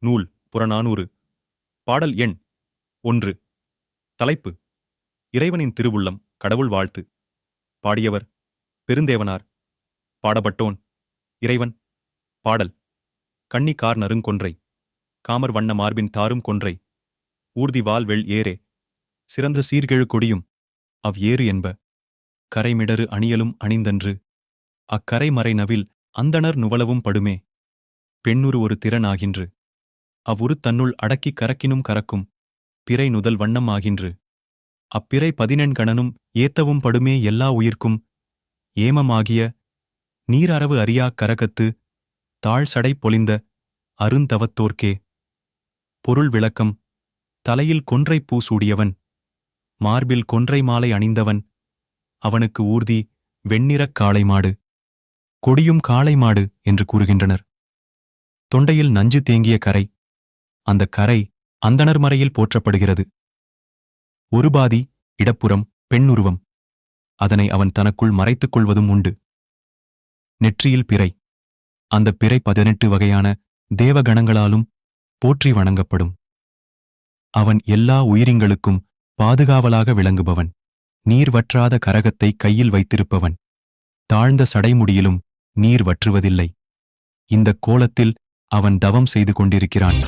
நூல் புறநானூறு. பாடல் எண் 1. தலைப்பு: இறைவனின் திருவுள்ளம் கடவுள் வாழ்த்து. பாடியவர்: பெருந்தேவனார். பாடப்பட்டோன்: இறைவன். பாடல்: கண்ணி கார் நறுங்கொன்றை, காமர் வண்ண மார்பின் தாரும் கொன்றை, ஊர்தி வால் வெள் ஏரே, சிறந்த சீர்கெழு கொடியும் அவ் ஏறு என்ப, கரைமிடறு அணியலும் அணிந்தன்று, அக்கரை மறை நவில் அந்தணர் நுவலவும் படுமே, பெண்ணுரு ஒரு திறன் ஆகின்று, அவ்வுரு தன்னுள் அடக்கிக் கரக்கினும் கரக்கும், பிறை நுதல் வண்ணம் ஆகின்று, அப்பிறை 14 கணனும் ஏத்தவும் படுமே எல்லா உயிர்க்கும், ஏமமாகிய நீரறவு அறியாக் கரகத்து தாழ் சடை பொலிந்த அருந்தவத்தோர்க்கே. பொருள் விளக்கம்: தலையில் கொன்றை பூ சூடியவன், மார்பில் கொன்றை மாலை அணிந்தவன், அவனுக்கு ஊர்தி வெண்ணிறக் காளைமாடு, கொடியும் காளைமாடு என்று கூறுகின்றனர். தொண்டையில் நஞ்சு தேங்கிய கரை, அந்த கரை அந்தணர் மறையில் போற்றப்படுகிறது. ஒருபாதி இடப்புறம் பெண்ணுருவம், அதனை அவன் தனக்குள் மறைத்துக் கொள்வதும் உண்டு. நெற்றியில் பிறை, அந்த பிறை 18 வகையான தேவகணங்களாலும் போற்றி வணங்கப்படும். அவன் எல்லா உயிரிங்களுக்கும் பாதுகாவலாக விளங்குபவன், நீர் வற்றாத கரகத்தை கையில் வைத்திருப்பவன், தாழ்ந்த சடைமுடியிலும் நீர் வற்றுவதில்லை. இந்தக் கோலத்தில் அவன் தவம் செய்து கொண்டிருக்கிறான்.